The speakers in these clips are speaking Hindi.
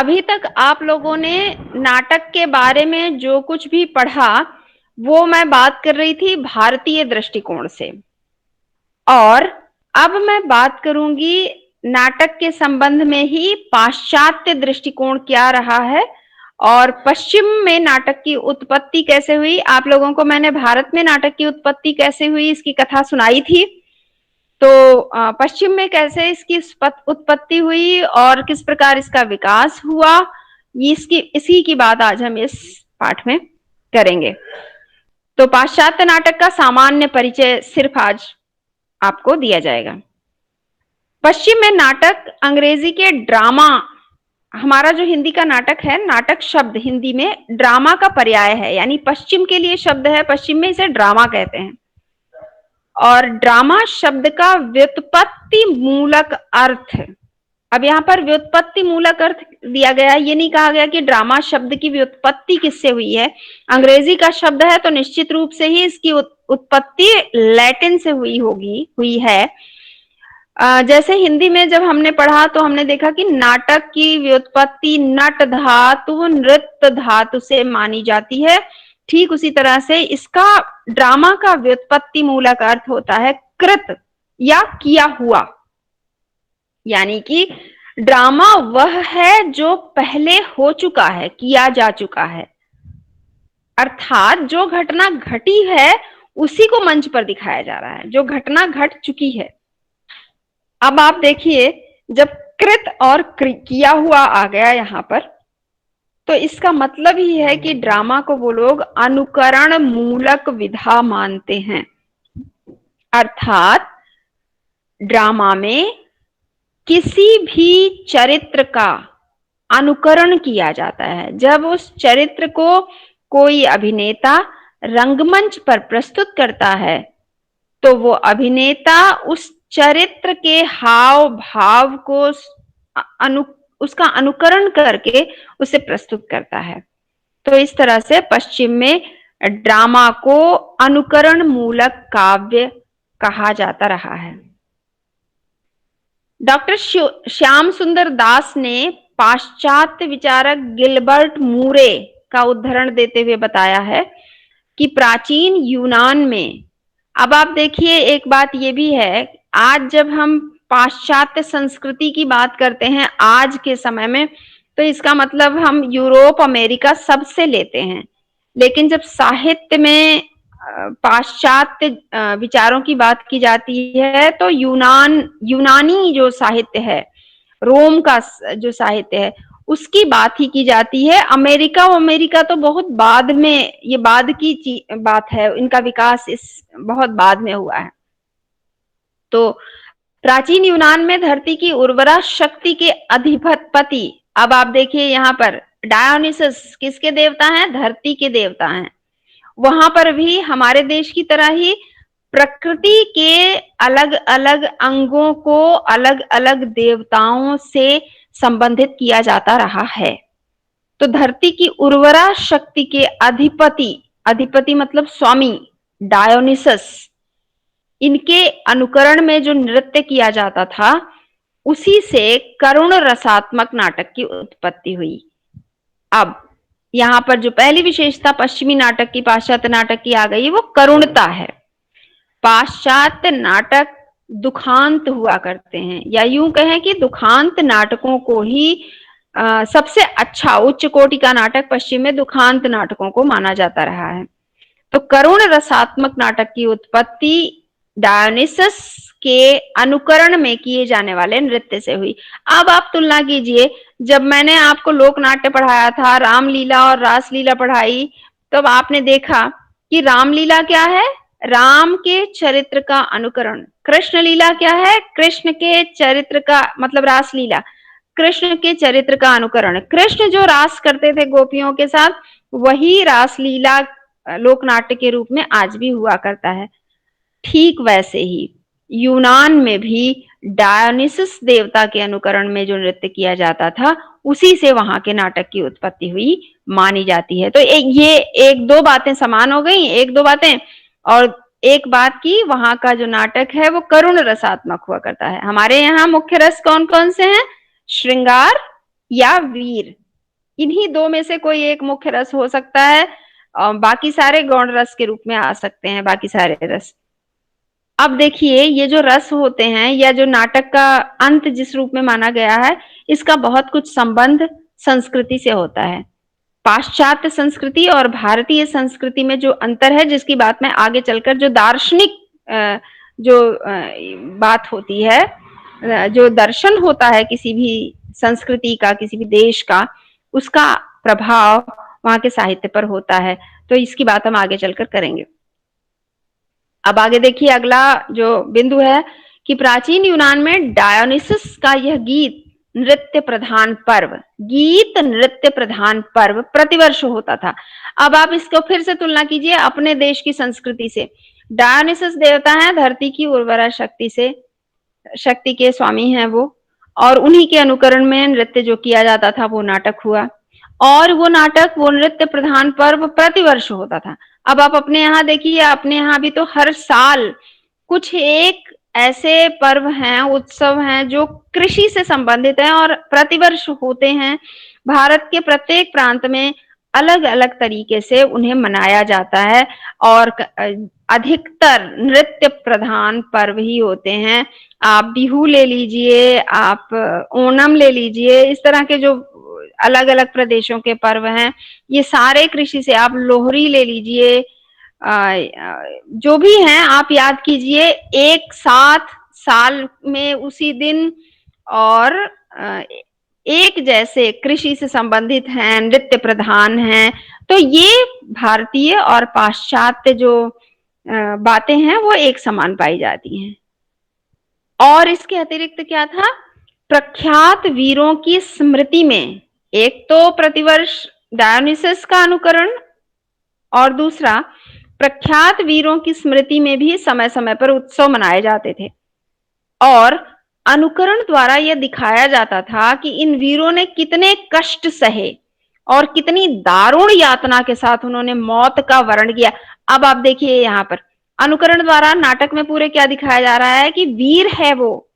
अभी तक आप लोगों ने नाटक के बारे में जो कुछ भी पढ़ा वो मैं बात कर रही थी भारतीय दृष्टिकोण से। और अब मैं बात करूंगी नाटक के संबंध में ही पाश्चात्य दृष्टिकोण क्या रहा है और पश्चिम में नाटक की उत्पत्ति कैसे हुई। आप लोगों को मैंने भारत में नाटक की उत्पत्ति कैसे हुई इसकी कथा सुनाई थी। तो पश्चिम में कैसे इसकी उत्पत्ति हुई और किस प्रकार इसका विकास हुआ, इसी की बात आज हम इस पाठ में करेंगे। तो पाश्चात्य नाटक का सामान्य परिचय सिर्फ आज आपको दिया जाएगा। पश्चिम में नाटक अंग्रेजी के ड्रामा, हमारा जो हिंदी का नाटक है, नाटक शब्द हिंदी में ड्रामा का पर्याय है, यानी पश्चिम के लिए शब्द है, पश्चिम में इसे ड्रामा कहते हैं। और ड्रामा शब्द का व्युत्पत्ति मूलक अर्थ, अब यहाँ पर व्युत्पत्ति मूलक अर्थ दिया गया, ये नहीं कहा गया कि ड्रामा शब्द की व्युत्पत्ति किससे हुई है। अंग्रेजी का शब्द है तो निश्चित रूप से ही इसकी उत्पत्ति लैटिन से हुई है। जैसे हिंदी में जब हमने पढ़ा तो हमने देखा कि नाटक की व्युत्पत्ति नट धातु नृत्य धातु से मानी जाती है। ठीक उसी तरह से इसका ड्रामा का व्युत्पत्ति मूलक अर्थ होता है कृत या किया हुआ, यानी कि ड्रामा वह है जो पहले हो चुका है, किया जा चुका है, अर्थात जो घटना घटी है उसी को मंच पर दिखाया जा रहा है, जो घटना घट चुकी है। अब आप देखिए, जब कृत और किया हुआ आ गया यहां पर, तो इसका मतलब ही है कि ड्रामा को वो लोग अनुकरण मूलक विधा मानते हैं, अर्थात ड्रामा में किसी भी चरित्र का अनुकरण किया जाता है। जब उस चरित्र को कोई अभिनेता रंगमंच पर प्रस्तुत करता है तो वो अभिनेता उस चरित्र के हाव भाव को उसका अनुकरण करके उसे प्रस्तुत करता है। तो इस तरह से पश्चिम में ड्रामा को अनुकरण मूलक काव्य कहा जाता रहा है। डॉक्टर श्याम सुंदर दास ने पाश्चात्य विचारक गिलबर्ट मूरे का उदाहरण देते हुए बताया है कि प्राचीन यूनान में, अब आप देखिए एक बात ये भी है, आज जब हम पाश्चात्य संस्कृति की बात करते हैं आज के समय में, तो इसका मतलब हम यूरोप अमेरिका सबसे लेते हैं। लेकिन जब साहित्य में पाश्चात्य विचारों की बात की जाती है तो यूनानी जो साहित्य है, रोम का जो साहित्य है, उसकी बात ही की जाती है। अमेरिका तो बहुत बाद में, ये बाद की बात है, इनका विकास इस बहुत बाद में हुआ है। तो प्राचीन यूनान में धरती की उर्वरा शक्ति के अधिपति, अब आप देखिए यहाँ पर डायोनिसस किसके देवता हैं? धरती के देवता हैं। वहां पर भी हमारे देश की तरह ही प्रकृति के अलग अलग अंगों को अलग अलग देवताओं से संबंधित किया जाता रहा है। तो धरती की उर्वरा शक्ति के अधिपति मतलब स्वामी डायोनिसस, इनके अनुकरण में जो नृत्य किया जाता था उसी से करुण रसात्मक नाटक की उत्पत्ति हुई। अब यहां पर जो पहली विशेषता पश्चिमी नाटक की पाश्चात्य नाटक की आ गई वो करुणता है। पाश्चात्य नाटक दुखांत हुआ करते हैं, या यूं कहें कि दुखांत नाटकों को ही सबसे अच्छा उच्च कोटि का नाटक पश्चिम में दुखांत नाटकों को माना जाता रहा है। तो करुण रसात्मक नाटक की उत्पत्ति डायोनिसस के अनुकरण में किए जाने वाले नृत्य से हुई। अब आप तुलना कीजिए, जब मैंने आपको लोक नाट्य पढ़ाया था, रामलीला और रासलीला पढ़ाई, तब आपने देखा कि रामलीला क्या है? राम के चरित्र का अनुकरण। कृष्ण लीला क्या है? कृष्ण के चरित्र का, मतलब रासलीला कृष्ण के चरित्र का अनुकरण। कृष्ण जो रास करते थे गोपियों के साथ, वही रासलीला लोक नाट्य के रूप में आज भी हुआ करता है। ठीक वैसे ही यूनान में भी डायोनिसस देवता के अनुकरण में जो नृत्य किया जाता था उसी से वहां के नाटक की उत्पत्ति हुई मानी जाती है। तो ये एक दो बातें समान हो गई, एक दो बातें। और एक बात की, वहां का जो नाटक है वो करुण रसात्मक हुआ करता है। हमारे यहाँ मुख्य रस कौन कौन से हैं? श्रृंगार, या वीर, इन्हीं दो में से कोई एक मुख्य रस हो सकता है। बाकी सारे गौण रस के रूप में आ सकते हैं, बाकी सारे रस। अब देखिए, ये जो रस होते हैं या जो नाटक का अंत जिस रूप में माना गया है, इसका बहुत कुछ संबंध संस्कृति से होता है। पाश्चात्य संस्कृति और भारतीय संस्कृति में जो अंतर है, जिसकी बात मैं आगे चलकर, जो दार्शनिक जो बात होती है, जो दर्शन होता है किसी भी संस्कृति का, किसी भी देश का, उसका प्रभाव वहां के साहित्य पर होता है। तो इसकी बात हम आगे चलकर करेंगे। अब आगे देखिए, अगला जो बिंदु है कि प्राचीन यूनान में डायोनिसस का यह गीत नृत्य प्रधान पर्व, गीत नृत्य प्रधान पर्व प्रतिवर्ष होता था। अब आप इसको फिर से तुलना कीजिए अपने देश की संस्कृति से। डायोनिसस देवता है धरती की उर्वरा शक्ति से, शक्ति के स्वामी हैं वो, और उन्हीं के अनुकरण में नृत्य जो किया जाता था वो नाटक हुआ, और वो नाटक, वो नृत्य प्रधान पर्व प्रतिवर्ष होता था। अब आप अपने यहाँ देखिए, अपने यहाँ भी तो हर साल कुछ एक ऐसे पर्व हैं, उत्सव हैं जो कृषि से संबंधित हैं और प्रतिवर्ष होते हैं। भारत के प्रत्येक प्रांत में अलग अलग तरीके से उन्हें मनाया जाता है, और अधिकतर नृत्य प्रधान पर्व ही होते हैं। आप बिहू ले लीजिए, आप ओणम ले लीजिए, इस तरह के जो अलग अलग प्रदेशों के पर्व हैं, ये सारे कृषि से, आप लोहरी ले लीजिए, जो भी हैं आप याद कीजिए, एक साथ साल में उसी दिन और एक जैसे कृषि से संबंधित हैं, नृत्य प्रधान हैं। तो ये भारतीय और पाश्चात्य जो बातें हैं वो एक समान पाई जाती हैं। और इसके अतिरिक्त क्या था, प्रख्यात वीरों की स्मृति में, एक तो प्रतिवर्ष डायोनिसस का अनुकरण, और दूसरा प्रख्यात वीरों की स्मृति में भी समय समय पर उत्सव मनाए जाते थे। और अनुकरण द्वारा यह दिखाया जाता था कि इन वीरों ने कितने कष्ट सहे और कितनी दारुण यातना के साथ उन्होंने मौत का वर्ण किया। अब आप देखिए, यहाँ पर अनुकरण द्वारा नाटक में पूरे क्या दिखाया जा रहा है कि वीर है वो,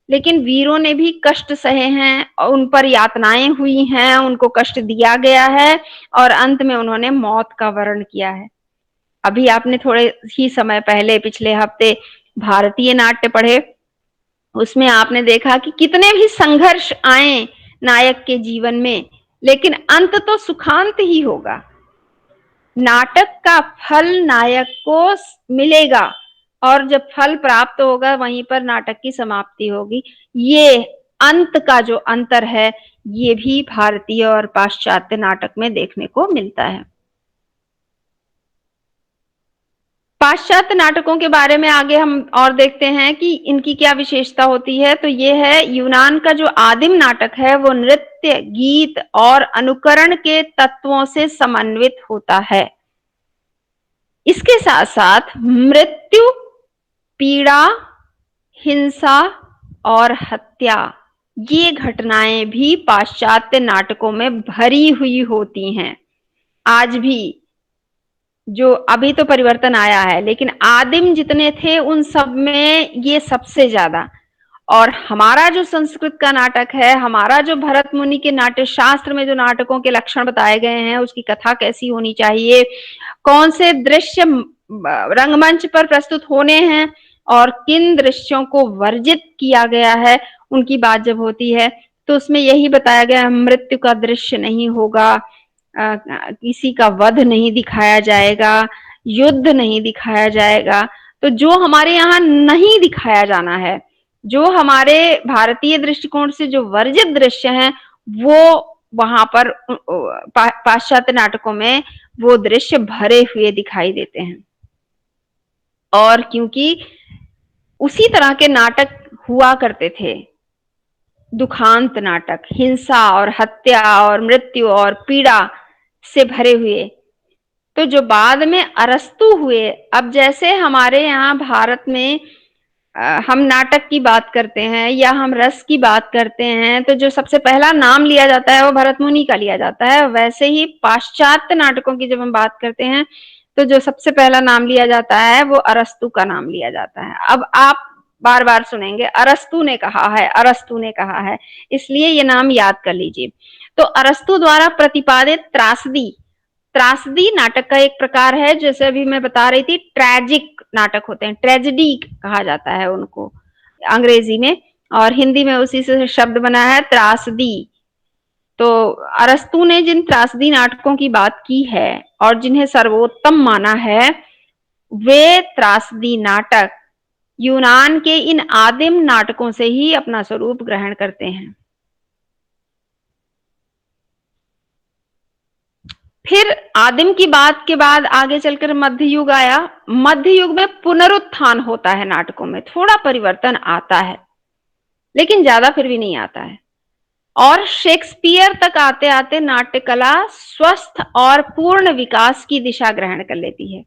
लेकिन वीरों ने भी कष्ट सहे हैं, उन पर यातनाएं हुई हैं, उनको कष्ट दिया गया है, और अंत में उन्होंने मौत का वर्ण किया है। अभी आपने थोड़े ही समय पहले, पिछले हफ्ते, भारतीय नाट्य पढ़े, उसमें आपने देखा कि कितने भी संघर्ष आए नायक के जीवन में, लेकिन अंत तो सुखांत ही होगा। नाटक का फल नायक को मिलेगा, और जब फल प्राप्त होगा वहीं पर नाटक की समाप्ति होगी। ये अंत का जो अंतर है, ये भी भारतीय और पाश्चात्य नाटक में देखने को मिलता है। पाश्चात्य नाटकों के बारे में आगे हम और देखते हैं कि इनकी क्या विशेषता होती है। तो ये है, यूनान का जो आदिम नाटक है वो नृत्य, गीत और अनुकरण के तत्वों से समन्वित होता है। इसके साथ साथ मृत्यु, पीड़ा, हिंसा और हत्या, ये घटनाएं भी पाश्चात्य नाटकों में भरी हुई होती हैं। आज भी, जो अभी तो परिवर्तन आया है, लेकिन आदिम जितने थे उन सब में ये सबसे ज्यादा। और हमारा जो संस्कृत का नाटक है, हमारा जो भरत मुनि के नाट्य शास्त्र में जो नाटकों के लक्षण बताए गए हैं, उसकी कथा कैसी होनी चाहिए, कौन से दृश्य रंगमंच पर प्रस्तुत होने हैं और किन दृश्यों को वर्जित किया गया है, उनकी बात जब होती है तो उसमें यही बताया गया, मृत्यु का दृश्य नहीं होगा, किसी का वध नहीं दिखाया जाएगा, युद्ध नहीं दिखाया जाएगा। तो जो हमारे यहाँ नहीं दिखाया जाना है, जो हमारे भारतीय दृष्टिकोण से जो वर्जित दृश्य हैं, वो वहां पर पाश्चात्य नाटकों में वो दृश्य भरे हुए दिखाई देते हैं। और क्योंकि उसी तरह के नाटक हुआ करते थे, दुखांत नाटक, हिंसा और हत्या और मृत्यु और पीड़ा से भरे हुए, तो जो बाद में अरस्तु हुए, अब जैसे हमारे यहाँ भारत में हम नाटक की बात करते हैं या हम रस की बात करते हैं, तो जो सबसे पहला नाम लिया जाता है वो भरत मुनि का लिया जाता है। वैसे ही पाश्चात्य नाटकों की जब हम बात करते हैं, तो जो सबसे पहला नाम लिया जाता है वो अरस्तु का नाम लिया जाता है। अब आप बार बार सुनेंगे, अरस्तु ने कहा है, अरस्तु ने कहा है, इसलिए ये नाम याद कर लीजिए। तो अरस्तु द्वारा प्रतिपादित त्रासदी, त्रासदी नाटक का एक प्रकार है, जैसे अभी मैं बता रही थी ट्रेजिक नाटक होते हैं, ट्रेजेडी कहा जाता है उनको अंग्रेजी में, और हिंदी में उसी से शब्द बना है त्रासदी। तो अरस्तु ने जिन त्रासदी नाटकों की बात की है और जिन्हें सर्वोत्तम माना है, वे त्रासदी नाटक यूनान के इन आदिम नाटकों से ही अपना स्वरूप ग्रहण करते हैं। फिर आदिम की बात के बाद आगे चलकर मध्य युग आया। मध्य युग में पुनरुत्थान होता है नाटकों में, थोड़ा परिवर्तन आता है लेकिन ज्यादा फिर भी नहीं आता है। और शेक्सपियर तक आते आते नाट्य कला स्वस्थ और पूर्ण विकास की दिशा ग्रहण कर लेती है।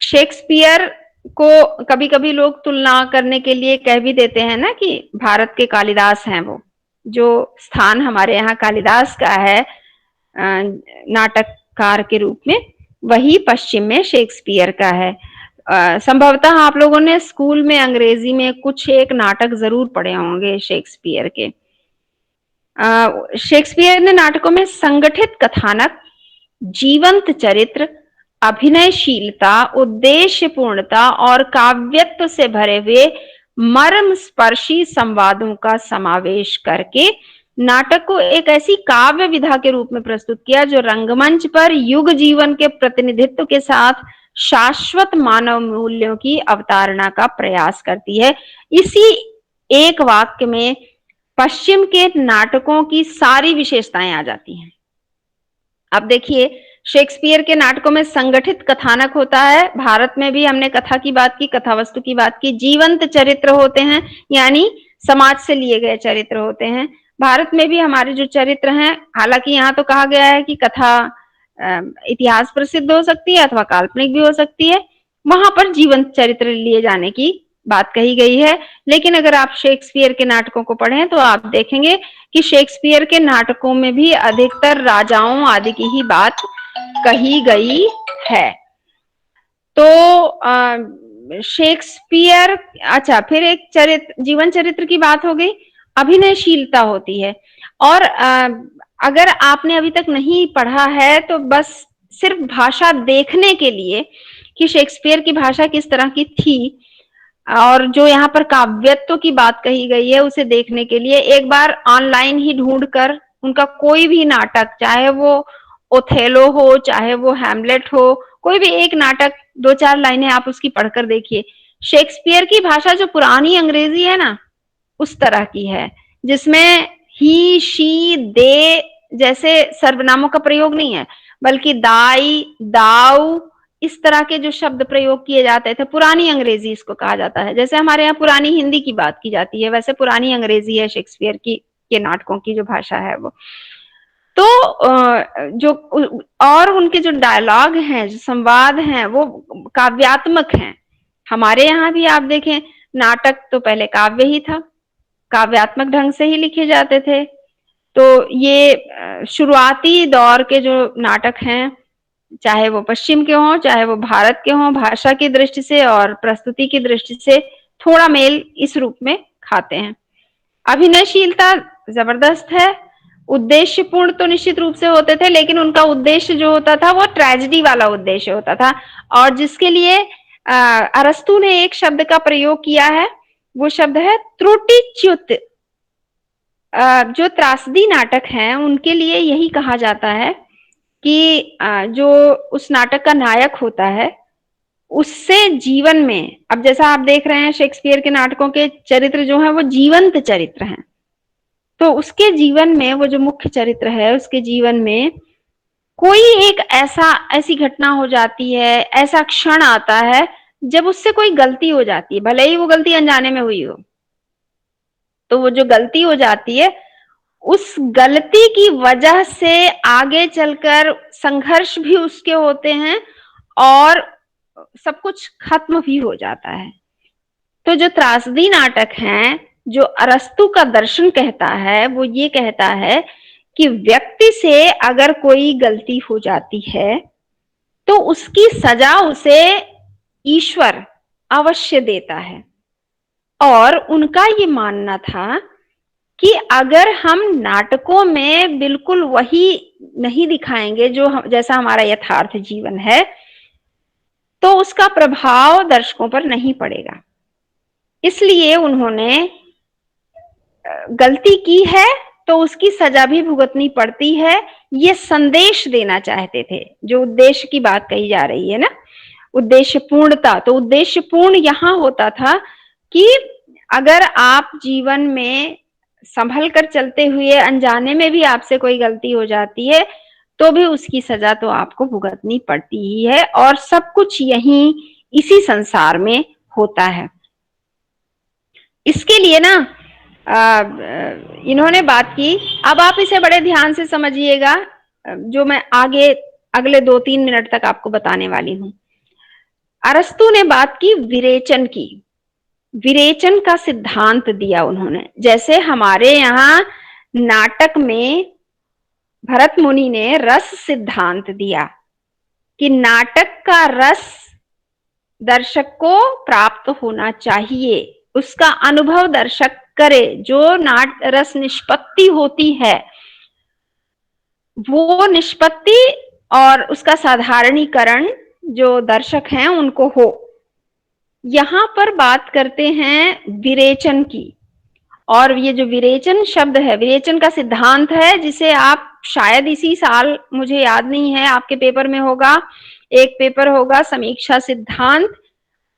शेक्सपियर को कभी कभी लोग तुलना करने के लिए कह भी देते हैं ना कि भारत के कालिदास हैं वो, जो स्थान हमारे यहाँ कालिदास का है नाटककार के रूप में, वही पश्चिम में शेक्सपियर का है। संभवतः आप लोगों ने स्कूल में अंग्रेजी में कुछ एक नाटक जरूर पढ़े होंगे शेक्सपियर के। शेक्सपियर ने नाटकों में संगठित कथानक, जीवंत चरित्र, अभिनयशीलता, उद्देश्यपूर्णता और काव्यत्व से भरे हुए मर्म स्पर्शी संवादों का समावेश करके नाटक को एक ऐसी काव्य विधा के रूप में प्रस्तुत किया जो रंगमंच पर युग जीवन के प्रतिनिधित्व के साथ शाश्वत मानव मूल्यों की अवतारणा का प्रयास करती है। इसी एक वाक्य में पश्चिम के नाटकों की सारी विशेषताएं आ जाती हैं। अब देखिए, शेक्सपियर के नाटकों में संगठित कथानक होता है, भारत में भी हमने कथा की बात की, कथा वस्तु की बात की, जीवंत चरित्र होते हैं यानी समाज से लिए गए चरित्र होते हैं। भारत में भी हमारे जो चरित्र हैं, हालांकि यहाँ तो कहा गया है कि कथा इतिहास प्रसिद्ध हो सकती है अथवा काल्पनिक भी हो सकती है, वहां पर जीवंत चरित्र लिए जाने की बात कही गई है। लेकिन अगर आप शेक्सपियर के नाटकों को पढ़ें तो आप देखेंगे कि शेक्सपियर के नाटकों में भी अधिकतर राजाओं आदि की ही बात कही गई है। तो शेक्सपियर, अच्छा, फिर एक चरित्र, जीवन चरित्र की बात हो गई, अभिनयशीलता होती है। और अगर आपने अभी तक नहीं पढ़ा है तो बस सिर्फ भाषा देखने के लिए कि शेक्सपियर की भाषा किस तरह की थी और जो यहाँ पर काव्यत्व की बात कही गई है, उसे देखने के लिए एक बार ऑनलाइन ही ढूंढकर उनका कोई भी नाटक, चाहे वो ओथेलो हो, चाहे वो हैमलेट हो, कोई भी एक नाटक 2-4 लाइनें आप उसकी पढ़कर देखिए। शेक्सपियर की भाषा जो पुरानी अंग्रेजी है ना, उस तरह की है, जिसमें ही, शी, दे जैसे सर्वनामों का प्रयोग नहीं है, बल्कि दाई, दाऊ, इस तरह के जो शब्द प्रयोग किए जाते थे, पुरानी अंग्रेजी इसको कहा जाता है। जैसे हमारे यहाँ पुरानी हिंदी की बात की जाती है, वैसे पुरानी अंग्रेजी है शेक्सपियर की के नाटकों की जो भाषा है वो। तो जो और उनके जो डायलॉग हैं, जो संवाद हैं, वो काव्यात्मक हैं। हमारे यहाँ भी आप देखें, नाटक तो पहले काव्य ही था, काव्यात्मक ढंग से ही लिखे जाते थे। तो ये शुरुआती दौर के जो नाटक हैं, चाहे वो पश्चिम के हों चाहे वो भारत के हों, भाषा की दृष्टि से और प्रस्तुति की दृष्टि से थोड़ा मेल इस रूप में खाते हैं। अभिनयशीलता जबरदस्त है, उद्देश्यपूर्ण तो निश्चित रूप से होते थे, लेकिन उनका उद्देश्य जो होता था वो ट्रेजेडी वाला उद्देश्य होता था, और जिसके लिए अरस्तु ने एक शब्द का प्रयोग किया है, वो शब्द है त्रुटिच्युत। जो त्रासदी नाटक हैं उनके लिए यही कहा जाता है कि जो उस नाटक का नायक होता है उससे जीवन में, अब जैसा आप देख रहे हैं शेक्सपियर के नाटकों के चरित्र जो हैं वो जीवंत चरित्र हैं, तो उसके जीवन में, वो जो मुख्य चरित्र है उसके जीवन में कोई एक ऐसी घटना हो जाती है, ऐसा क्षण आता है जब उससे कोई गलती हो जाती है, भले ही वो गलती अनजाने में हुई हो, तो वो जो गलती हो जाती है उस गलती की वजह से आगे चलकर संघर्ष भी उसके होते हैं और सब कुछ खत्म भी हो जाता है। तो जो त्रासदी नाटक हैं, जो अरस्तु का दर्शन कहता है, वो ये कहता है कि व्यक्ति से अगर कोई गलती हो जाती है तो उसकी सजा उसे ईश्वर अवश्य देता है। और उनका ये मानना था कि अगर हम नाटकों में बिल्कुल वही नहीं दिखाएंगे जो जैसा हमारा यथार्थ जीवन है, तो उसका प्रभाव दर्शकों पर नहीं पड़ेगा। इसलिए उन्होंने गलती की है तो उसकी सजा भी भुगतनी पड़ती है, ये संदेश देना चाहते थे। जो उद्देश्य की बात कही जा रही है ना, उद्देश्य पूर्णता, तो उद्देश्य पूर्ण यहां होता था कि अगर आप जीवन में संभल कर चलते हुए अनजाने में भी आपसे कोई गलती हो जाती है तो भी उसकी सजा तो आपको भुगतनी पड़ती ही है, और सब कुछ यही इसी संसार में होता है। इसके लिए ना इन्होंने बात की। अब आप इसे बड़े ध्यान से समझिएगा, जो मैं आगे अगले 2-3 मिनट तक आपको बताने वाली हूं। अरस्तु ने बात की विरेचन की, विरेचन का सिद्धांत दिया उन्होंने। जैसे हमारे यहाँ नाटक में भरत मुनि ने रस सिद्धांत दिया कि नाटक का रस दर्शक को प्राप्त होना चाहिए, उसका अनुभव दर्शक करे। जो नाट रस निष्पत्ति होती है वो निष्पत्ति और उसका साधारणीकरण जो दर्शक हैं उनको हो। यहां पर बात करते हैं विरेचन की, और ये जो विरेचन शब्द है, विरेचन का सिद्धांत है, जिसे आप शायद इसी साल, मुझे याद नहीं है, आपके पेपर में होगा। एक पेपर होगा समीक्षा सिद्धांत,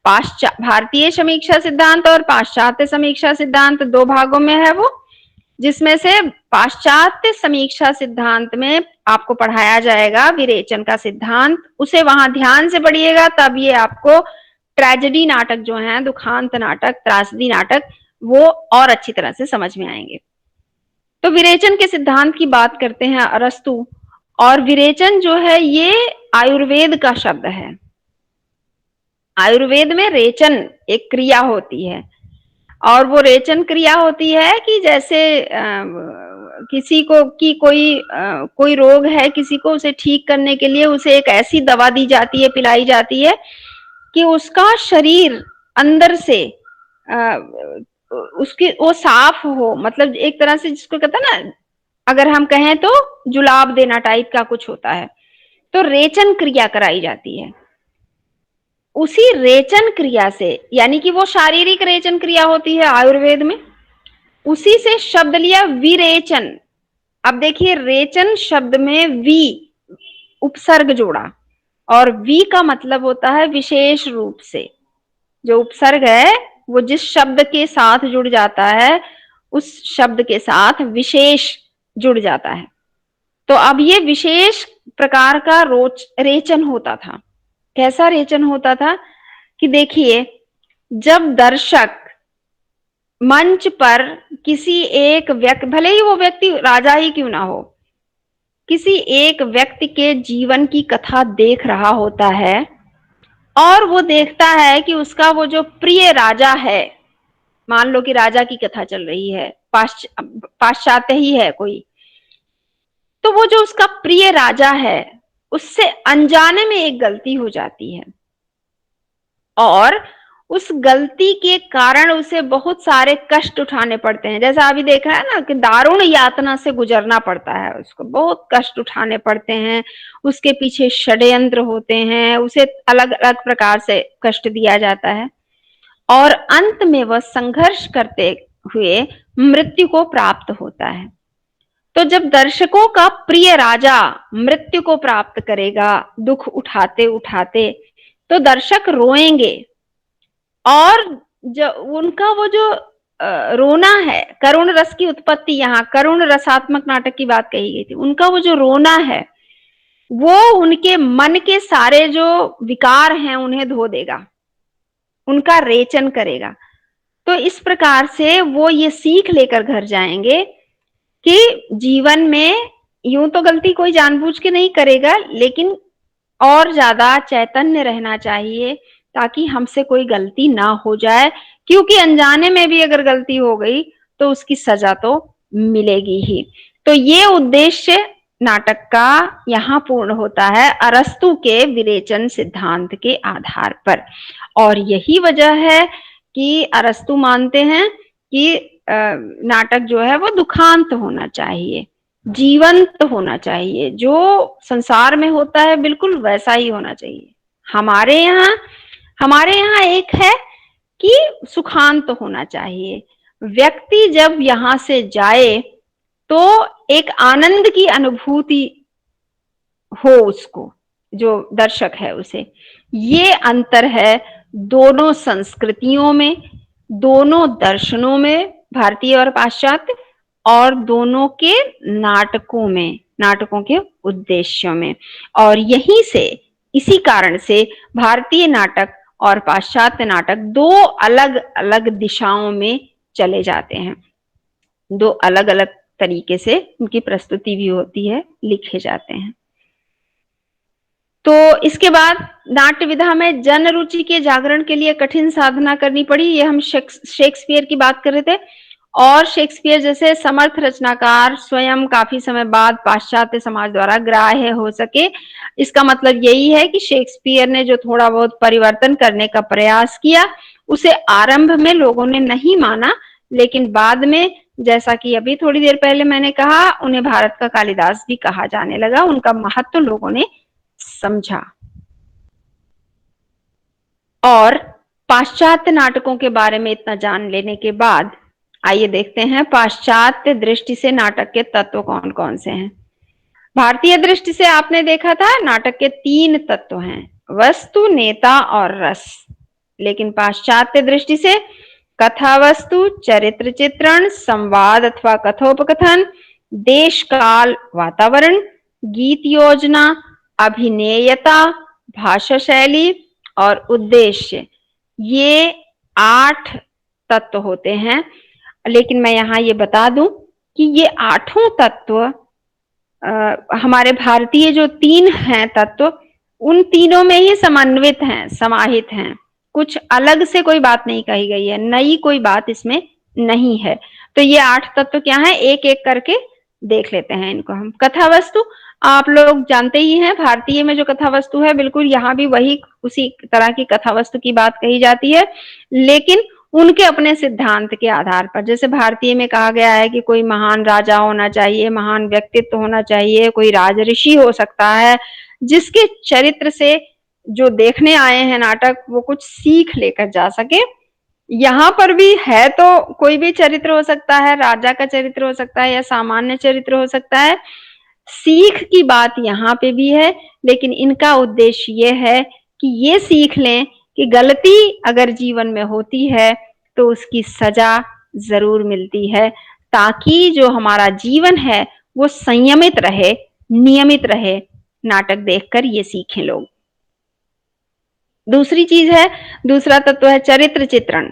भारतीय समीक्षा सिद्धांत और पाश्चात्य समीक्षा सिद्धांत, 2 भागों में है वो। जिसमें से पाश्चात्य समीक्षा सिद्धांत में आपको पढ़ाया जाएगा विरेचन का सिद्धांत। उसे वहां ध्यान से पढ़िएगा, तब ये आपको ट्रेजेडी नाटक जो है, दुखांत नाटक, त्रासदी नाटक, वो और अच्छी तरह से समझ में आएंगे। तो विरेचन के सिद्धांत की बात करते हैं अरस्तु। और विरेचन जो है ये आयुर्वेद का शब्द है। आयुर्वेद में रेचन एक क्रिया होती है, और वो रेचन क्रिया होती है कि जैसे किसी को की कोई रोग है किसी को, उसे ठीक करने के लिए उसे एक ऐसी दवा दी जाती है, पिलाई जाती है कि उसका शरीर अंदर से उसकी वो साफ हो, मतलब एक तरह से जिसको कहता है ना, अगर हम कहें तो जुलाब देना टाइप का कुछ होता है, तो रेचन क्रिया कराई जाती है। उसी रेचन क्रिया से, यानी कि वो शारीरिक रेचन क्रिया होती है आयुर्वेद में, उसी से शब्द लिया विरेचन। अब देखिए रेचन शब्द में वी उपसर्ग जोड़ा, और वी का मतलब होता है विशेष रूप से। जो उपसर्ग है वो जिस शब्द के साथ जुड़ जाता है उस शब्द के साथ विशेष जुड़ जाता है। तो अब ये विशेष प्रकार का रेचन होता था। कैसा रेचन होता था कि देखिए, जब दर्शक मंच पर किसी एक व्यक्ति, भले ही वो व्यक्ति राजा ही क्यों ना हो, किसी एक व्यक्ति के जीवन की कथा देख रहा होता है, और वो देखता है कि उसका वो जो प्रिय राजा है, मान लो कि राजा की कथा चल रही है, पाश्चात्य ही है कोई, तो वो जो उसका प्रिय राजा है उससे अनजाने में एक गलती हो जाती है, और उस गलती के कारण उसे बहुत सारे कष्ट उठाने पड़ते हैं। जैसा अभी देखा है ना कि दारुण यातना से गुजरना पड़ता है, उसको बहुत कष्ट उठाने पड़ते हैं, उसके पीछे षड्यंत्र होते हैं, उसे अलग अलग प्रकार से कष्ट दिया जाता है, और अंत में वह संघर्ष करते हुए मृत्यु को प्राप्त होता है। तो जब दर्शकों का प्रिय राजा मृत्यु को प्राप्त करेगा दुख उठाते उठाते, तो दर्शक रोएंगे, और जो उनका वो जो रोना है, करुण रस की उत्पत्ति, यहाँ करुण रसात्मक नाटक की बात कही गई थी, उनका वो जो रोना है वो उनके मन के सारे जो विकार हैं उन्हें धो देगा, उनका रेचन करेगा। तो इस प्रकार से वो ये सीख लेकर घर जाएंगे कि जीवन में यूं तो गलती कोई जानबूझ के नहीं करेगा, लेकिन और ज्यादा चैतन्य रहना चाहिए ताकि हमसे कोई गलती ना हो जाए, क्योंकि अनजाने में भी अगर गलती हो गई तो उसकी सजा तो मिलेगी ही। तो ये उद्देश्य नाटक का यहाँ पूर्ण होता है अरस्तु के विरेचन सिद्धांत के आधार पर। और यही वजह है कि अरस्तु मानते हैं कि नाटक जो है वो दुखांत होना चाहिए, जीवंत होना चाहिए, जो संसार में होता है बिल्कुल वैसा ही होना चाहिए। हमारे यहाँ एक है कि सुखांत होना चाहिए। व्यक्ति जब यहां से जाए तो एक आनंद की अनुभूति हो उसको, जो दर्शक है उसे। ये अंतर है दोनों संस्कृतियों में, दोनों दर्शनों में, भारतीय और पाश्चात्य, और दोनों के नाटकों में, नाटकों के उद्देश्यों में। और यहीं से, इसी कारण से भारतीय नाटक और पाश्चात्य नाटक दो अलग अलग दिशाओं में चले जाते हैं, दो अलग अलग तरीके से उनकी प्रस्तुति भी होती है, लिखे जाते हैं। तो इसके बाद नाट्य विधा में जन रुचि के जागरण के लिए कठिन साधना करनी पड़ी। ये हम शेक्सपियर की बात कर रहे थे। और शेक्सपियर जैसे समर्थ रचनाकार स्वयं काफी समय बाद पाश्चात्य समाज द्वारा ग्राह्य हो सके। इसका मतलब यही है कि शेक्सपियर ने जो थोड़ा बहुत परिवर्तन करने का प्रयास किया, उसे आरंभ में लोगों ने नहीं माना, लेकिन बाद में, जैसा कि अभी थोड़ी देर पहले मैंने कहा, उन्हें भारत का कालिदास भी कहा जाने लगा। उनका महत्व लोगों ने समझा। और पाश्चात्य नाटकों के बारे में इतना जान लेने के बाद आइए देखते हैं पाश्चात्य दृष्टि से नाटक के तत्व कौन कौन से हैं। भारतीय दृष्टि से आपने देखा था नाटक के 3 तत्व हैं, वस्तु, नेता और रस। लेकिन पाश्चात्य दृष्टि से कथा वस्तु, चरित्र चित्रण, संवाद अथवा कथोपकथन, देश काल वातावरण, गीत योजना, अभिनेयता, भाषा शैली और उद्देश्य, ये 8 तत्व होते हैं। लेकिन मैं यहाँ ये बता दूं कि ये 8 तत्व हमारे भारतीय जो 3 हैं तत्व, उन तीनों में ही समन्वित हैं, समाहित हैं। कुछ अलग से कोई बात नहीं कही गई है, नई कोई बात इसमें नहीं है। तो ये 8 तत्व क्या है, एक एक करके देख लेते हैं इनको हम। कथा वस्तु आप लोग जानते ही हैं, भारतीय में जो कथा वस्तु है बिल्कुल यहाँ भी वही उसी तरह की कथा वस्तु की बात कही जाती है, लेकिन उनके अपने सिद्धांत के आधार पर। जैसे भारतीय में कहा गया है कि कोई महान राजा होना चाहिए, महान व्यक्तित्व होना चाहिए, कोई राजऋषि हो सकता है, जिसके चरित्र से जो देखने आए हैं नाटक वो कुछ सीख लेकर जा सके। यहाँ पर भी है, तो कोई भी चरित्र हो सकता है, राजा का चरित्र हो सकता है या सामान्य चरित्र हो सकता है। सीख की बात यहाँ पे भी है, लेकिन इनका उद्देश्य ये है कि ये सीख लें कि गलती अगर जीवन में होती है तो उसकी सजा जरूर मिलती है, ताकि जो हमारा जीवन है वो संयमित रहे, नियमित रहे। नाटक देखकर ये सीखें लोग। दूसरी चीज है, दूसरा तत्व है चरित्र चित्रण।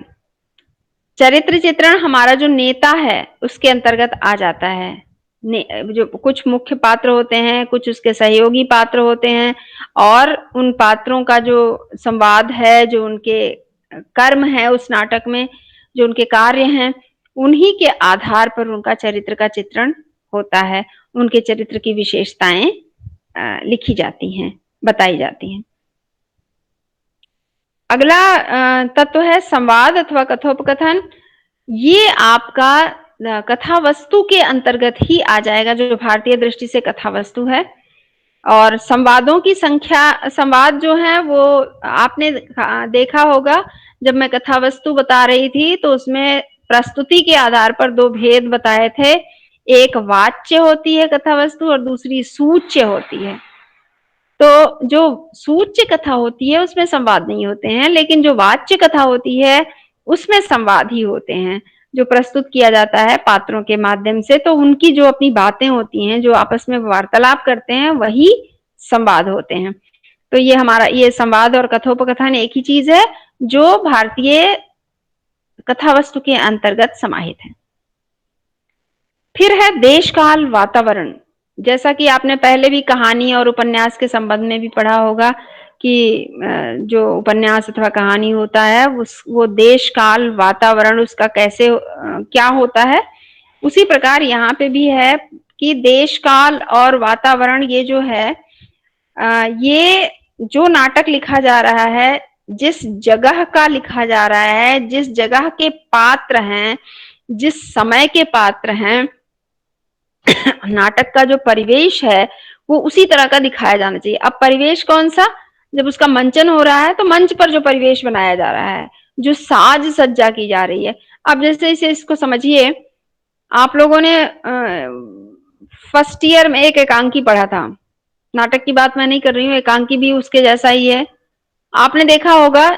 चरित्र चित्रण हमारा जो नेता है उसके अंतर्गत आ जाता है। जो कुछ मुख्य पात्र होते हैं, कुछ उसके सहयोगी पात्र होते हैं, और उन पात्रों का जो संवाद है, जो उनके कर्म है उस नाटक में, जो उनके कार्य हैं, उन्हीं के आधार पर उनका चरित्र का चित्रण होता है। उनके चरित्र की विशेषताएं लिखी जाती हैं, बताई जाती हैं। अगला तत्व है संवाद अथवा कथोपकथन। ये आपका कथा वस्तु के अंतर्गत ही आ जाएगा, जो भारतीय दृष्टि से कथा वस्तु है। और संवादों की संख्या, संवाद जो है वो आपने देखा होगा, जब मैं कथा वस्तु बता रही थी तो उसमें प्रस्तुति के आधार पर 2 भेद बताए थे। एक वाच्य होती है कथा वस्तु और दूसरी सूच्य होती है। तो जो सूच्य कथा होती है उसमें संवाद नहीं होते हैं, लेकिन जो वाच्य कथा होती है उसमें संवाद ही होते हैं, जो प्रस्तुत किया जाता है पात्रों के माध्यम से। तो उनकी जो अपनी बातें होती हैं, जो आपस में वार्तालाप करते हैं, वही संवाद होते हैं। तो ये हमारा, ये संवाद और कथोपकथन एक ही चीज है, जो भारतीय कथा वस्तु के अंतर्गत समाहित है। फिर है देश काल वातावरण। जैसा कि आपने पहले भी कहानी और उपन्यास के संबंध में भी पढ़ा होगा कि जो उपन्यास अथवा कहानी होता है वो देश काल वातावरण उसका कैसे क्या होता है, उसी प्रकार यहाँ पे भी है कि देश काल और वातावरण ये जो है, ये जो नाटक लिखा जा रहा है जिस जगह का लिखा जा रहा है, जिस जगह के पात्र हैं, जिस समय के पात्र हैं, नाटक का जो परिवेश है वो उसी तरह का दिखाया जाना चाहिए। अब परिवेश कौन सा? जब उसका मंचन हो रहा है तो मंच पर जो परिवेश बनाया जा रहा है, जो साज सज्जा की जा रही है। अब जैसे इसे इसको समझिए, आप लोगों ने फर्स्ट ईयर में एक एकांकी पढ़ा था। नाटक की बात मैं नहीं कर रही हूँ, एकांकी भी उसके जैसा ही है। आपने देखा होगा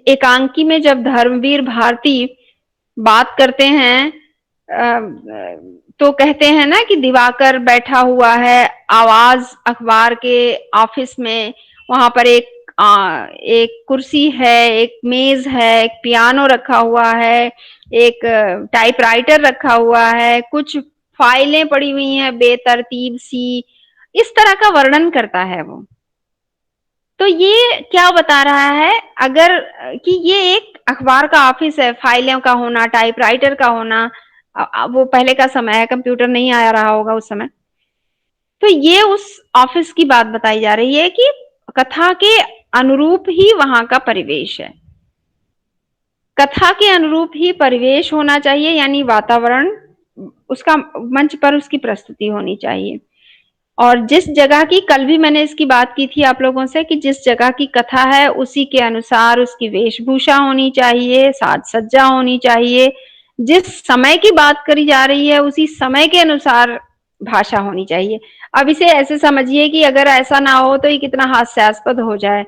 एकांकी में जब धर्मवीर भारती बात करते हैं तो कहते हैं ना कि दिवाकर बैठा हुआ है आवाज अखबार के ऑफिस में, वहां पर एक कुर्सी है, एक मेज है, एक पियानो रखा हुआ है, एक टाइपराइटर रखा हुआ है, कुछ फाइलें पड़ी हुई हैं बेतरतीब सी, इस तरह का वर्णन करता है वो। तो ये क्या बता रहा है, अगर कि ये एक अखबार का ऑफिस है, फाइलों का होना, टाइपराइटर का होना, वो पहले का समय है, कंप्यूटर नहीं आया रहा होगा उस समय। तो ये उस ऑफिस की बात बताई जा रही है कि कथा के अनुरूप ही वहां का परिवेश है, कथा के अनुरूप ही परिवेश होना चाहिए, यानी वातावरण, उसका मंच पर उसकी प्रस्तुति होनी चाहिए। और जिस जगह की, कल भी मैंने इसकी बात की थी आप लोगों से, कि जिस जगह की कथा है उसी के अनुसार उसकी वेशभूषा होनी चाहिए, साज सज्जा होनी चाहिए, जिस समय की बात करी जा रही है उसी समय के अनुसार भाषा होनी चाहिए। अब इसे ऐसे समझिए कि अगर ऐसा ना हो तो ये कितना हास्यास्पद हो जाए।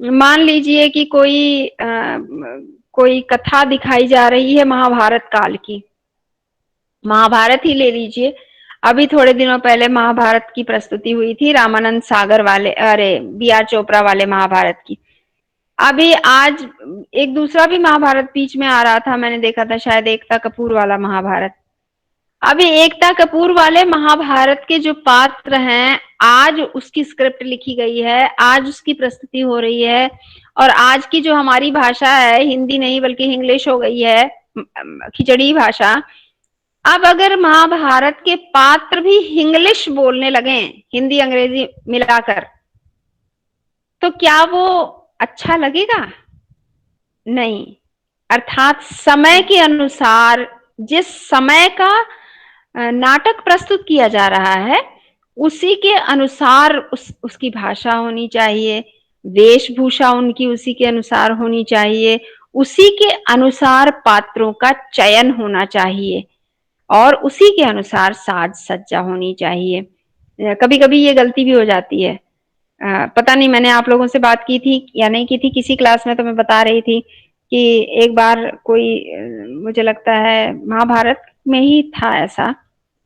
मान लीजिए कि कोई कथा दिखाई जा रही है महाभारत काल की, महाभारत ही ले लीजिए। अभी थोड़े दिनों पहले महाभारत की प्रस्तुति हुई थी, रामानंद सागर वाले, अरे बी आर चोपड़ा वाले महाभारत की। अभी आज एक दूसरा भी महाभारत बीच में आ रहा था, मैंने देखा था, शायद एकता कपूर वाला महाभारत। अभी एकता कपूर वाले महाभारत के जो पात्र हैं, आज उसकी स्क्रिप्ट लिखी गई है, आज उसकी प्रस्तुति हो रही है, और आज की जो हमारी भाषा है, हिंदी नहीं बल्कि इंग्लिश हो गई है, खिचड़ी भाषा। अब अगर महाभारत के पात्र भी इंग्लिश बोलने लगे, हिंदी अंग्रेजी मिलाकर, तो क्या वो अच्छा लगेगा? नहीं। अर्थात समय के अनुसार, जिस समय का नाटक प्रस्तुत किया जा रहा है उसी के अनुसार उसकी भाषा होनी चाहिए, वेशभूषा उनकी उसी के अनुसार होनी चाहिए, उसी के अनुसार पात्रों का चयन होना चाहिए, और उसी के अनुसार साज सज्जा होनी चाहिए। कभी कभी ये गलती भी हो जाती है, पता नहीं मैंने आप लोगों से बात की थी या नहीं की थी, किसी क्लास में तो मैं बता रही थी कि एक बार कोई, मुझे लगता है महाभारत में ही था ऐसा,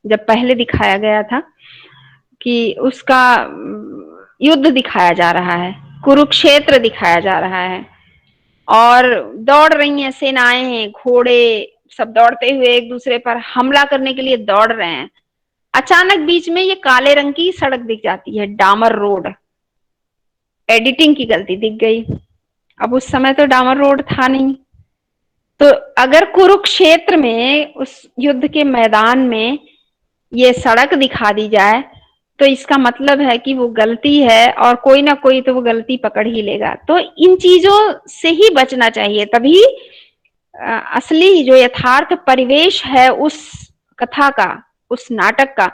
जब पहले दिखाया गया था कि उसका युद्ध दिखाया जा रहा है, कुरुक्षेत्र दिखाया जा रहा है, और दौड़ रही हैं सेनाएं हैं, घोड़े सब दौड़ते हुए एक दूसरे पर हमला करने के लिए दौड़ रहे हैं। अचानक बीच में ये काले रंग की सड़क दिख जाती है, डामर रोड। एडिटिंग की गलती दिख गई, अब उस समय तो डामर रोड था नहीं। तो अगर कुरुक्षेत्र में उस युद्ध के मैदान में ये सड़क दिखा दी जाए तो इसका मतलब है कि वो गलती है, और कोई ना कोई तो वो गलती पकड़ ही लेगा। तो इन चीजों से ही बचना चाहिए, तभी असली जो यथार्थ परिवेश है उस कथा का, उस नाटक का,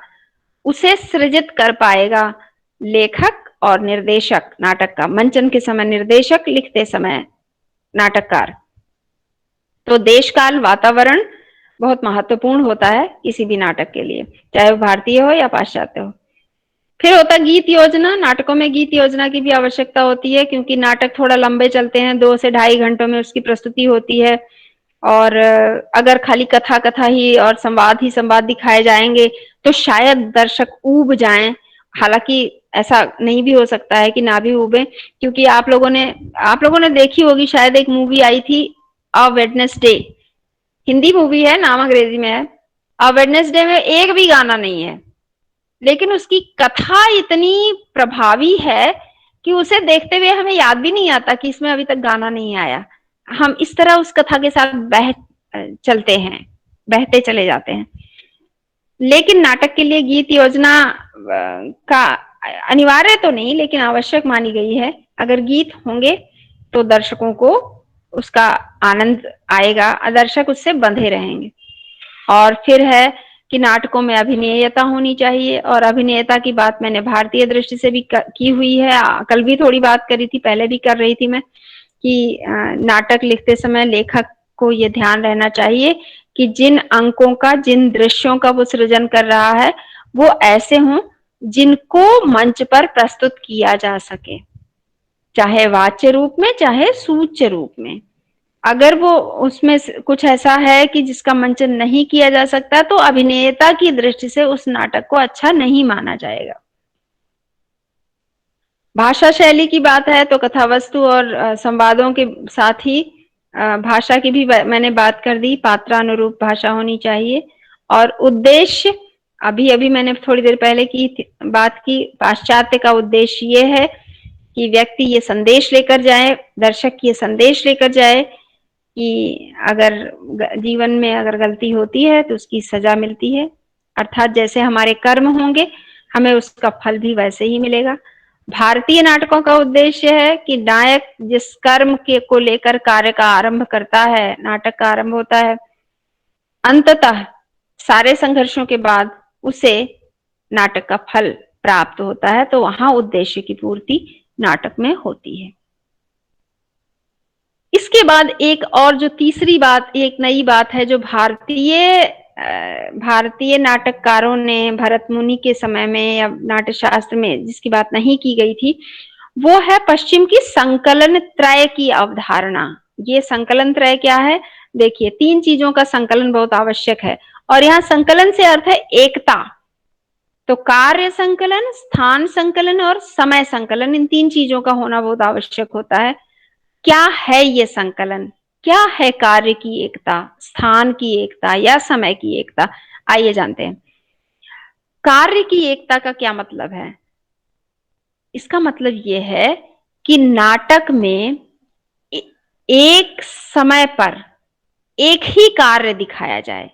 उसे सृजित कर पाएगा लेखक और निर्देशक। नाटक का मंचन के समय निर्देशक, लिखते समय नाटककार। तो देश काल वातावरण बहुत महत्वपूर्ण होता है किसी भी नाटक के लिए, चाहे वो भारतीय हो या पाश्चात्य हो। फिर होता गीत योजना। नाटकों में गीत योजना की भी आवश्यकता होती है, क्योंकि नाटक थोड़ा लंबे चलते हैं, 2 से ढाई घंटों में उसकी प्रस्तुति होती है, और अगर खाली कथा कथा ही और संवाद ही संवाद दिखाए जाएंगे तो शायद दर्शक ऊब जाएं। हालांकि ऐसा नहीं भी हो सकता है कि ना भी ऊबे, क्योंकि आप लोगों ने देखी होगी, शायद एक मूवी आई थी अ वेडनेसडे, हिंदी मूवी है, नाम अंग्रेजी में है। अ वेडनेसडे में एक भी गाना नहीं है, लेकिन उसकी कथा इतनी प्रभावी है कि उसे देखते हुए हमें याद भी नहीं आता कि इसमें अभी तक गाना नहीं आया। हम इस तरह उस कथा के साथ चलते हैं, बहते चले जाते हैं। लेकिन नाटक के लिए गीत योजना का अनिवार्य तो नहीं, लेकिन आवश्यक मानी गई है। अगर गीत होंगे तो दर्शकों को उसका आनंद आएगा, दर्शक उससे बंधे रहेंगे। और फिर है कि नाटकों में अभिनेयता होनी चाहिए, और अभिनेता की बात मैंने भारतीय दृष्टि से भी की हुई है, कल भी थोड़ी बात करी थी, पहले भी कर रही थी मैं, कि नाटक लिखते समय लेखक को ये ध्यान रहना चाहिए कि जिन अंकों का, जिन दृश्यों का वो सृजन कर रहा है वो ऐसे हों जिनको मंच पर प्रस्तुत किया जा सके, चाहे वाच्य रूप में चाहे सूच्य रूप में। अगर वो उसमें कुछ ऐसा है कि जिसका मंचन नहीं किया जा सकता, तो अभिनेता की दृष्टि से उस नाटक को अच्छा नहीं माना जाएगा। भाषा शैली की बात है तो कथा वस्तु और संवादों के साथ ही भाषा की भी मैंने बात कर दी, पात्रानुरूप भाषा होनी चाहिए। और उद्देश्य, अभी अभी मैंने थोड़ी देर पहले बात की, पाश्चात्य का उद्देश्य ये है कि व्यक्ति ये संदेश लेकर जाए, दर्शक ये संदेश लेकर जाए कि अगर जीवन में अगर गलती होती है तो उसकी सजा मिलती है, अर्थात जैसे हमारे कर्म होंगे हमें उसका फल भी वैसे ही मिलेगा। भारतीय नाटकों का उद्देश्य है कि नायक जिस कर्म के को लेकर कार्य का आरंभ करता है, नाटक का आरंभ होता है, अंततः सारे संघर्षों के बाद उसे नाटक का फल प्राप्त होता है, तो वहां उद्देश्य की पूर्ति नाटक में होती है। इसके बाद एक और जो तीसरी बात, एक नई बात है जो भारतीय नाटककारों ने भरत मुनि के समय में या नाट्य शास्त्र में जिसकी बात नहीं की गई थी, वो है पश्चिम की संकलन त्रय की अवधारणा। ये संकलन त्रय क्या है? देखिए, तीन चीजों का संकलन बहुत आवश्यक है, और यहाँ संकलन से अर्थ है एकता। तो कार्य संकलन, स्थान संकलन और समय संकलन, इन तीन चीजों का होना बहुत आवश्यक होता है। क्या है ये संकलन? क्या है कार्य की एकता, स्थान की एकता या समय की एकता? आइए जानते हैं। कार्य की एकता का क्या मतलब है? इसका मतलब यह है कि नाटक में एक समय पर एक ही कार्य दिखाया जाए,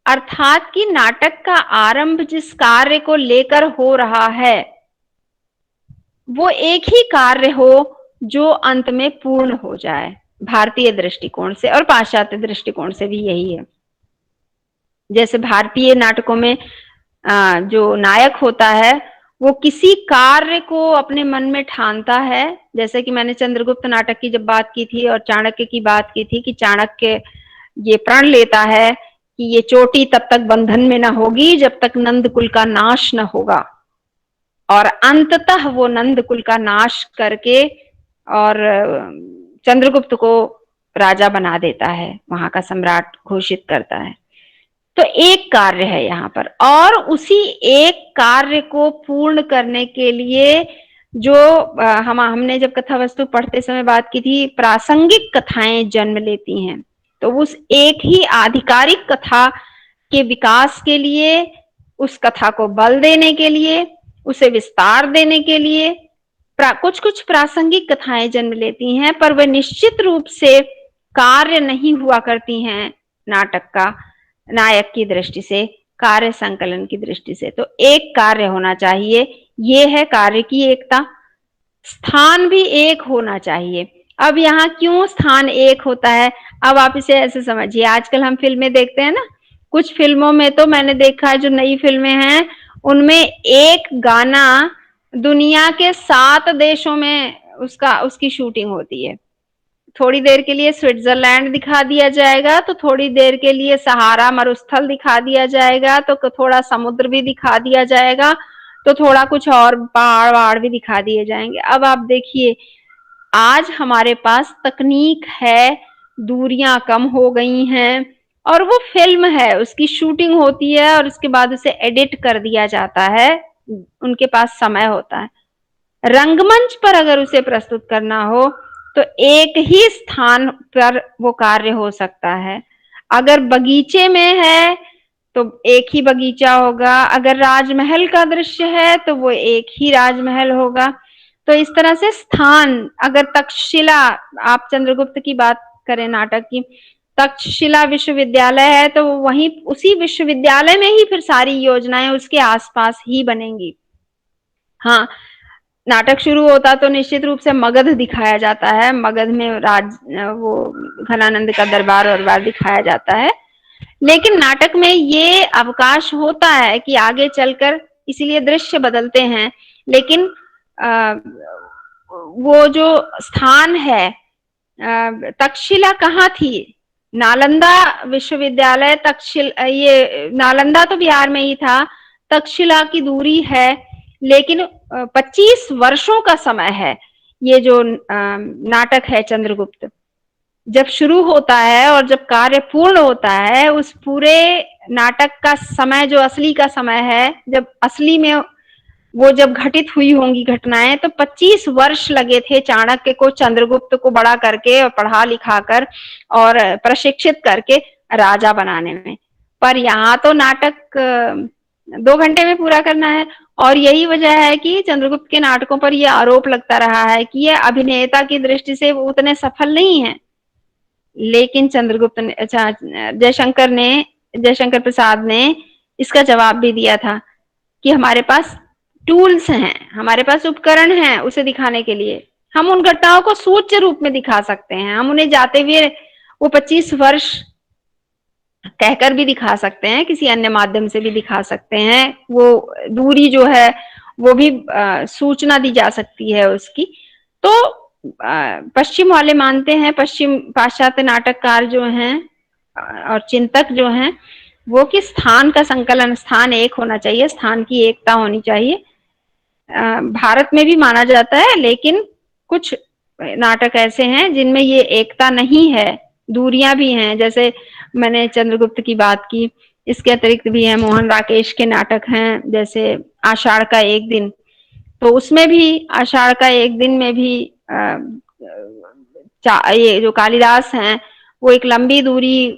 अर्थात कि नाटक का आरंभ जिस कार्य को लेकर हो रहा है वो एक ही कार्य हो जो अंत में पूर्ण हो जाए। भारतीय दृष्टिकोण से और पाश्चात्य दृष्टिकोण से भी यही है। जैसे भारतीय नाटकों में जो नायक होता है वो किसी कार्य को अपने मन में ठानता है, जैसे कि मैंने चंद्रगुप्त नाटक की जब बात की थी और चाणक्य की बात की थी कि चाणक्य ये प्रण लेता है कि ये चोटी तब तक बंधन में न होगी जब तक नंद कुल का नाश न होगा, और अंततः वो नंद कुल का नाश करके और चंद्रगुप्त को राजा बना देता है, वहां का सम्राट घोषित करता है। तो एक कार्य है यहाँ पर, और उसी एक कार्य को पूर्ण करने के लिए जो हमने जब कथा वस्तु पढ़ते समय बात की थी, प्रासंगिक कथाएं जन्म लेती हैं। तो उस एक ही आधिकारिक कथा के विकास के लिए, उस कथा को बल देने के लिए, उसे विस्तार देने के लिए कुछ कुछ प्रासंगिक कथाएं जन्म लेती हैं, पर वह निश्चित रूप से कार्य नहीं हुआ करती हैं नाटक का, नायक की दृष्टि से, कार्य संकलन की दृष्टि से। तो एक कार्य होना चाहिए, ये है कार्य की एकता। स्थान भी एक होना चाहिए। अब यहाँ क्यों स्थान एक होता है? अब आप इसे ऐसे समझिए, आजकल हम फिल्में देखते हैं ना, कुछ फिल्मों में तो मैंने देखा है, जो नई फिल्में हैं उनमें एक गाना दुनिया के 7 देशों में उसकी शूटिंग होती है। थोड़ी देर के लिए स्विट्जरलैंड दिखा दिया जाएगा, तो थोड़ी देर के लिए सहारा मरुस्थल दिखा दिया जाएगा, तो थोड़ा समुद्र भी दिखा दिया जाएगा, तो थोड़ा कुछ और पहाड़ वहाड़ भी दिखा दिए जाएंगे। अब आप देखिए, आज हमारे पास तकनीक है, दूरियां कम हो गई हैं, और वो फिल्म है, उसकी शूटिंग होती है और उसके बाद उसे एडिट कर दिया जाता है, उनके पास समय होता है। रंगमंच पर अगर उसे प्रस्तुत करना हो तो एक ही स्थान पर वो कार्य हो सकता है। अगर बगीचे में है तो एक ही बगीचा होगा, अगर राजमहल का दृश्य है तो वो एक ही राजमहल होगा। तो इस तरह से स्थान, अगर तक्षशिला, आप चंद्रगुप्त की बात करें नाटक की, तक्षशिला विश्वविद्यालय है तो वहीं उसी विश्वविद्यालय में ही फिर सारी योजनाएं उसके आसपास ही बनेंगी। हाँ, नाटक शुरू होता तो निश्चित रूप से मगध दिखाया जाता है, मगध में वो घनानंद का दरबार वरबार दिखाया जाता है। लेकिन नाटक में ये अवकाश होता है कि आगे चलकर, इसीलिए दृश्य बदलते हैं। लेकिन वो जो स्थान है, तक्षशिला कहाँ थी? नालंदा विश्वविद्यालय, ये नालंदा तो बिहार में ही था, तक्षशिला की दूरी है। लेकिन 25 वर्षों का समय है ये जो नाटक है चंद्रगुप्त, जब शुरू होता है और जब कार्य पूर्ण होता है, उस पूरे नाटक का समय जो असली का समय है, जब असली में वो जब घटित हुई होंगी घटनाएं, तो 25 वर्ष लगे थे चाणक्य को चंद्रगुप्त को बड़ा करके और पढ़ा लिखा कर और प्रशिक्षित करके राजा बनाने में। पर यहाँ तो नाटक 2 घंटे में पूरा करना है। और यही वजह है कि चंद्रगुप्त के नाटकों पर यह आरोप लगता रहा है कि ये अभिनेता की दृष्टि से वो उतने सफल नहीं है। लेकिन चंद्रगुप्त ने, अच्छा, जयशंकर प्रसाद ने इसका जवाब भी दिया था कि हमारे पास टूल्स हैं, हमारे पास उपकरण हैं उसे दिखाने के लिए। हम उन घटनाओं को सूच्य रूप में दिखा सकते हैं, हम उन्हें जाते हुए वो 25 वर्ष कहकर भी दिखा सकते हैं, किसी अन्य माध्यम से भी दिखा सकते हैं। वो दूरी जो है वो भी सूचना दी जा सकती है उसकी। तो पश्चिम वाले मानते हैं, पश्चिम पाश्चात्य नाटककार जो हैं और चिंतक जो हैं, वो कि स्थान का संकलन, स्थान एक होना चाहिए, स्थान की एकता होनी चाहिए। भारत में भी माना जाता है, लेकिन कुछ नाटक ऐसे हैं जिनमें ये एकता नहीं है, दूरियां भी हैं। जैसे मैंने चंद्रगुप्त की बात की, इसके अतिरिक्त भी है मोहन राकेश के नाटक हैं, जैसे आषाढ़ का एक दिन। तो उसमें भी आषाढ़ का एक दिन में भी ये जो कालिदास हैं वो एक लंबी दूरी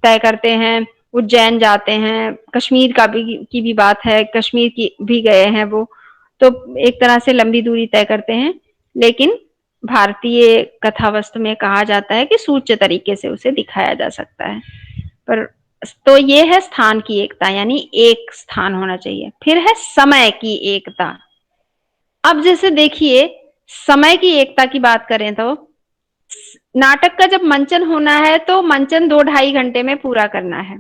तय करते हैं, उज्जैन जाते हैं, कश्मीर की भी बात है, कश्मीर की भी गए हैं वो। तो एक तरह से लंबी दूरी तय करते हैं। लेकिन भारतीय कथा वस्तु में कहा जाता है कि सूच्य तरीके से उसे दिखाया जा सकता है। पर तो ये है स्थान की एकता, यानी एक स्थान होना चाहिए। फिर है समय की एकता। अब जैसे देखिए, समय की एकता की बात करें तो नाटक का जब मंचन होना है तो मंचन 2-2.5 घंटे में पूरा करना है।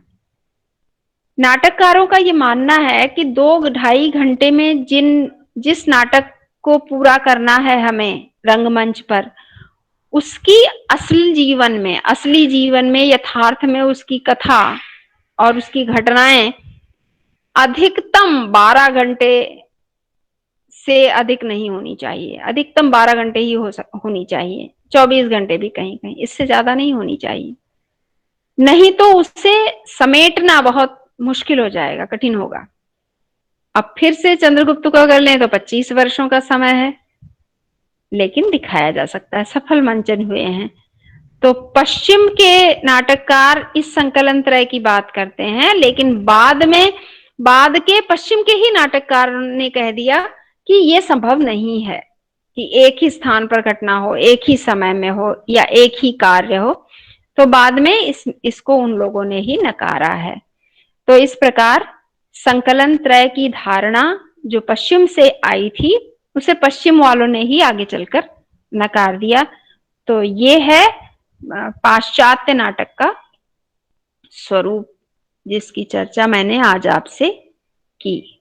नाटककारों का ये मानना है कि 2-2.5 घंटे में जिस नाटक को पूरा करना है हमें रंगमंच पर, उसकी असली जीवन में यथार्थ में उसकी कथा और उसकी घटनाएं अधिकतम 12 घंटे से अधिक नहीं होनी चाहिए। अधिकतम 12 घंटे ही होनी चाहिए, 24 घंटे भी कहीं कहीं, इससे ज्यादा नहीं होनी चाहिए। नहीं तो उससे समेटना बहुत मुश्किल हो जाएगा, कठिन होगा। अब फिर से चंद्रगुप्त को अगर लें तो 25 वर्षों का समय है, लेकिन दिखाया जा सकता है, सफल मंचन हुए हैं। तो पश्चिम के नाटककार इस संकलन त्रय की बात करते हैं, लेकिन बाद के पश्चिम के ही नाटककार ने कह दिया कि यह संभव नहीं है कि एक ही स्थान पर घटना हो, एक ही समय में हो या एक ही कार्य हो। तो बाद में इसको उन लोगों ने ही नकारा है। तो इस प्रकार संकलन त्रय की धारणा जो पश्चिम से आई थी, उसे पश्चिम वालों ने ही आगे चलकर नकार दिया। तो ये है पाश्चात्य नाटक का स्वरूप, जिसकी चर्चा मैंने आज आपसे की।